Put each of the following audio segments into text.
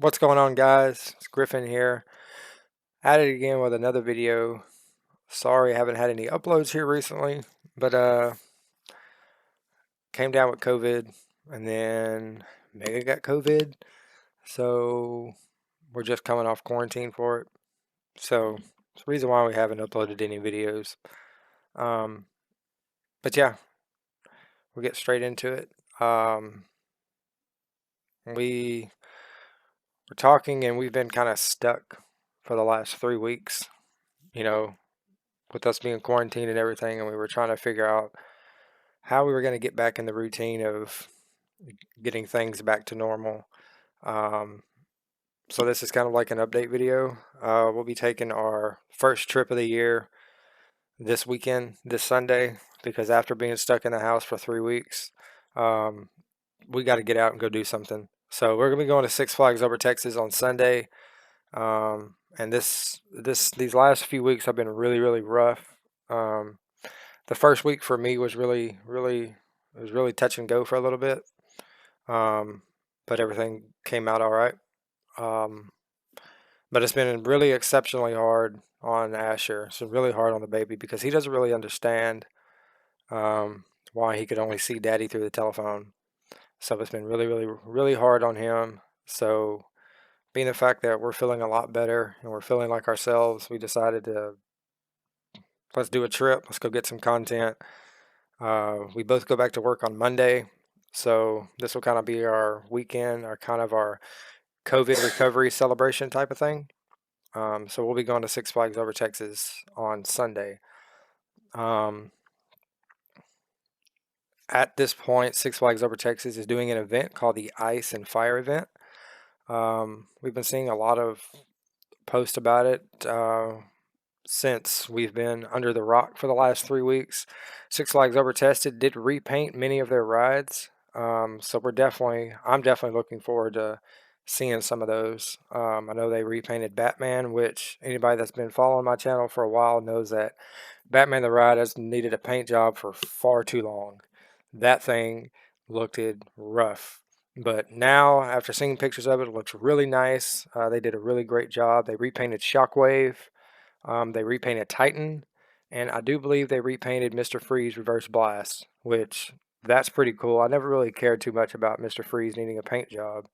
What's going on, guys? It's Griffin here. At it again with another video. Sorry I haven't had any uploads here recently, but came down with COVID and then Megan got COVID, so we're just coming off quarantine for it. So it's the reason why we haven't uploaded any videos. Um, but yeah, we'll get straight into it. We were talking and we've been kind of stuck for the last 3 weeks, you know, with us being quarantined and everything, and we were trying to figure out how we were going to get back in the routine of getting things back to normal. Um, so this is kind of like an update video. We'll be taking our first trip of the year this weekend, this Sunday, because after being stuck in the house for 3 weeks, um, we got to get out and go do something. So we're gonna be going to Six Flags Over Texas on Sunday. And these last few weeks have been really rough. Um, the first week for me was it was really touch and go for a little bit. Um, but everything came out all right. Um, but it's been really exceptionally hard on Asher. It's been really hard on the baby because he doesn't really understand um, why he could only see daddy through the telephone. So it's been really hard on him. So being the fact that we're feeling a lot better and we're feeling like ourselves, we decided to let's do a trip. Let's go get some content. We both go back to work on Monday. So this will kind of be our weekend, our COVID recovery celebration type of thing. So we'll be going to Six Flags Over Texas on Sunday. Um, at this point, Six Flags Over Texas is doing an event called the Ice and Fire event. We've been seeing a lot of posts about it since we've been under the rock for the last 3 weeks. Six Flags Over Tested did repaint many of their rides. So I'm definitely looking forward to seeing some of those. I know they repainted Batman, which anybody that's been following my channel for a while knows that Batman the ride has needed a paint job for far too long. That thing looked rough. But now, after seeing pictures of it, it looks really nice. They did a really great job. They repainted Shockwave. They repainted Titan. And I do believe they repainted Mr. Freeze Reverse Blast, which that's pretty cool. I never really cared too much about Mr. Freeze needing a paint job.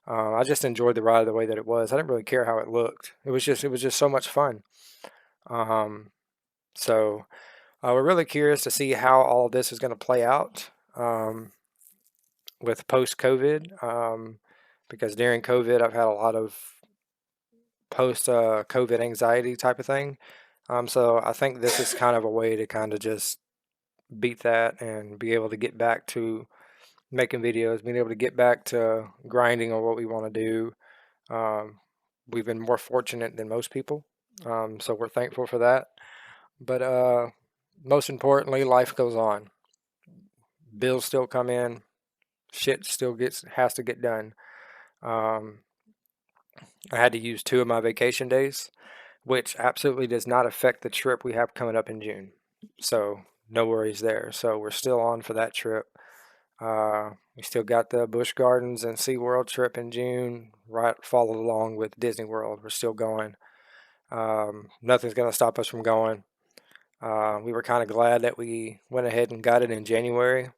I just enjoyed the ride the way that it was. I didn't really care how it looked. It was just so much fun. Um, so we're really curious to see how all of this is going to play out with post-COVID, because during COVID I've had a lot of post-COVID anxiety type of thing. So I think this is kind of a way to kind of just beat that and be able to get back to making videos, being able to get back to grinding on what we want to do. Um, we've been more fortunate than most people, so we're thankful for that. But most importantly, life goes on. Bills still come in. Shit still has to get done. Um, I had to use 2 of my vacation days, which absolutely does not affect the trip we have coming up in June. So no worries there. So we're still on for that trip. We still got the Busch Gardens and SeaWorld trip in June, right followed along with Disney World. We're still going. Nothing's going to stop us from going. We were kind of glad that we went ahead and got it in January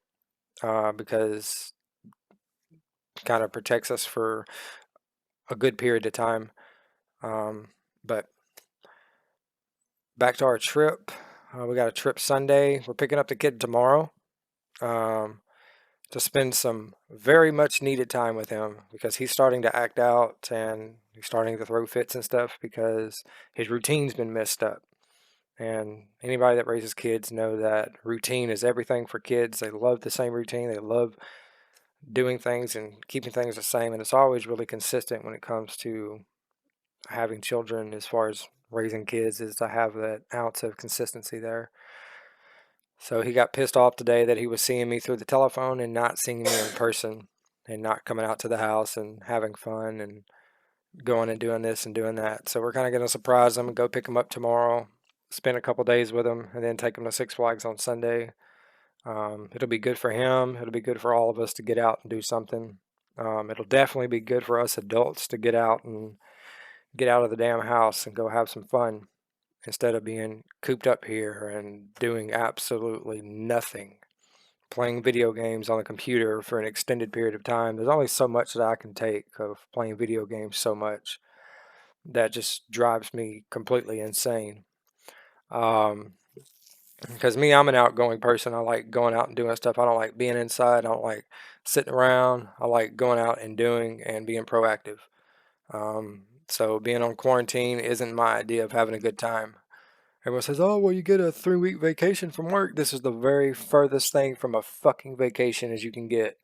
because it kind of protects us for a good period of time. But back to our trip. We got a trip Sunday. We're picking up the kid tomorrow um, to spend some very much needed time with him because he's starting to act out and he's starting to throw fits and stuff because his routine's been messed up. And anybody that raises kids know that routine is everything for kids. They love the same routine. They love doing things and keeping things the same. And it's always really consistent when it comes to having children as far as raising kids is to have that ounce of consistency there. So he got pissed off today that he was seeing me through the telephone and not seeing me in person and not coming out to the house and having fun and going and doing this and doing that. So we're kind of going to surprise him and go pick him up tomorrow, spend a couple days with him, and then take him to Six Flags on Sunday. It'll be good for him. It'll be good for all of us to get out and do something. It'll definitely be good for us adults to get out and get out of the damn house and go have some fun instead of being cooped up here and doing absolutely nothing. Playing video games on the computer for an extended period of time. There's only so much that I can take of playing video games so much. That just drives me completely insane. Um, because me, I'm an outgoing person. I like going out and doing stuff. I don't like being inside. I don't like sitting around. I like going out and doing and being proactive. So being on quarantine isn't my idea of having a good time. Everyone says, "Oh, well, you get a 3 week vacation from work." This is the very furthest thing from a fucking vacation as you can get,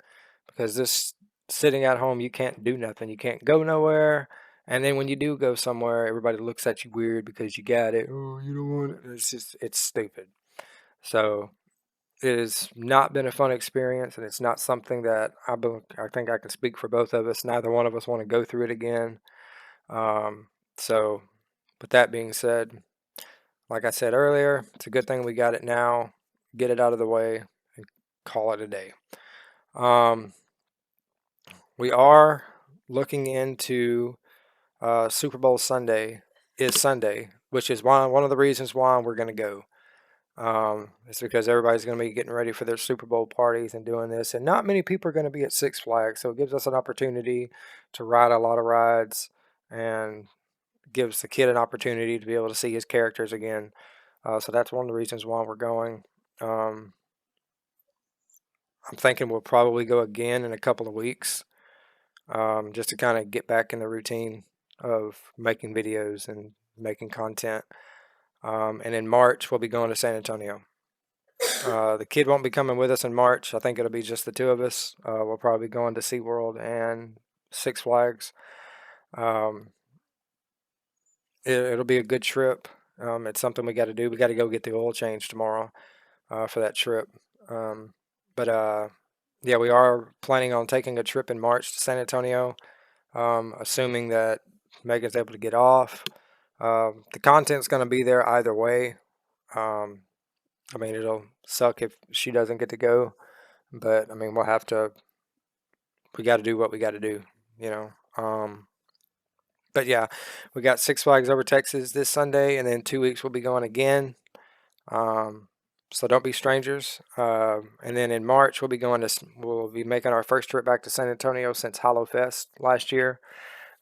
because this sitting at home, you can't do nothing. You can't go nowhere. And then when you do go somewhere, everybody looks at you weird because you got it. Oh, you don't want it. It's stupid. So it has not been a fun experience, and it's not something that I think I can speak for both of us. Neither one of us want to go through it again. Um, so, with that being said, like I said earlier, it's a good thing we got it now. Get it out of the way and call it a day. Um, we are looking into Super Bowl Sunday is Sunday, which is one of the reasons why we're going to go. It's because everybody's going to be getting ready for their Super Bowl parties and doing this, and not many people are going to be at Six Flags, so it gives us an opportunity to ride a lot of rides and gives the kid an opportunity to be able to see his characters again. So that's one of the reasons why we're going. Um, I'm thinking we'll probably go again in a couple of weeks, just to kind of get back in the routine of making videos and making content. And in March, we'll be going to San Antonio. The kid won't be coming with us in March. I think it'll be just the two of us. We'll probably be going to SeaWorld and Six Flags. Um, it'll be a good trip. It's something we got to do. We got to go get the oil change tomorrow for that trip. But yeah, we are planning on taking a trip in March to San Antonio, assuming that Megan's able to get off. The content's going to be there either way. Um, I mean, it'll suck if she doesn't get to go, but I mean, we got to do what we got to do, you know. But yeah, we got Six Flags Over Texas this Sunday, and then 2 weeks we'll be going again. Um, so don't be strangers. And then in March we'll be making our first trip back to San Antonio since Hollow Fest last year.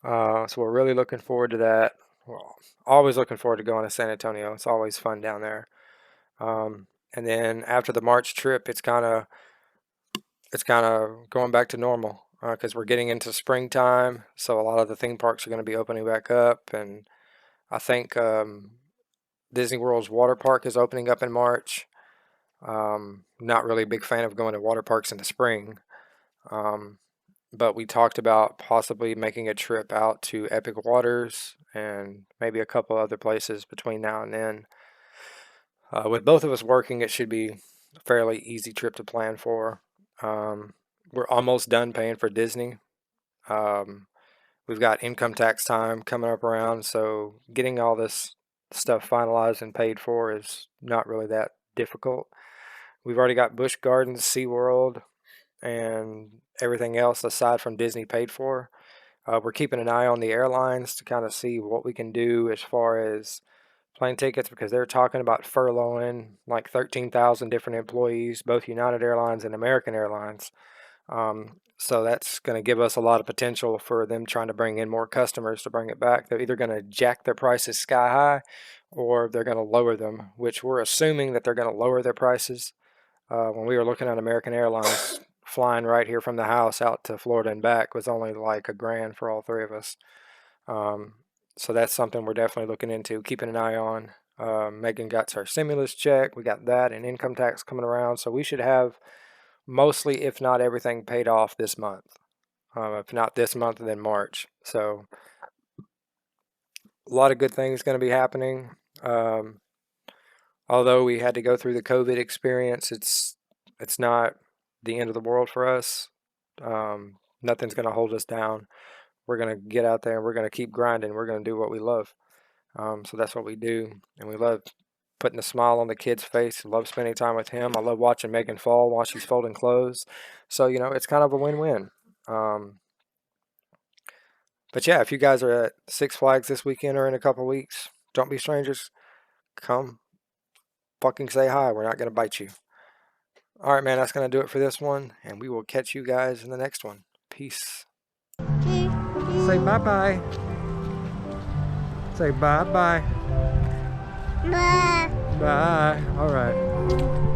So we're really looking forward to that. Well, always looking forward to going to San Antonio. It's always fun down there. And then after the March trip, it's kind of going back to normal because we're getting into springtime. So a lot of the theme parks are going to be opening back up, and I think Disney World's water park is opening up in March. Not really a big fan of going to water parks in the spring, um, but we talked about possibly making a trip out to Epic Waters and maybe a couple other places between now and then. With both of us working, it should be a fairly easy trip to plan for. Um, we're almost done paying for Disney. Um, we've got income tax time coming up around, so getting all this stuff finalized and paid for is not really that difficult. We've already got Busch Gardens, SeaWorld, and everything else aside from Disney paid for. We're keeping an eye on the airlines to kind of see what we can do as far as plane tickets because they're talking about furloughing like 13,000 different employees, both United Airlines and American Airlines. So that's going to give us a lot of potential for them trying to bring in more customers to bring it back. They're either going to jack their prices sky high or they're going to lower them, which we're assuming that they're going to lower their prices. When we were looking at American Airlines, flying right here from the house out to Florida and back was only like $1,000 for all three of us. Um, so that's something we're definitely looking into, keeping an eye on. Megan got her stimulus check. We got that and income tax coming around. So we should have mostly, if not everything, paid off this month. If not this month, then March. So a lot of good things going to be happening. Um, although we had to go through the COVID experience, it's not the end of the world for us. Nothing's going to hold us down. We're going to get out there and we're going to keep grinding. We're going to do what we love. So that's what we do. And we love putting a smile on the kid's face. I love spending time with him. I love watching Megan fall while she's folding clothes. So, it's kind of a win-win. But yeah, if you guys are at Six Flags this weekend or in a couple weeks, don't be strangers. Come fucking say hi. We're not going to bite you. All right, man, that's going to do it for this one, and we will catch you guys in the next one. Peace. Say bye-bye. Say bye-bye. Bye. Bye. All right.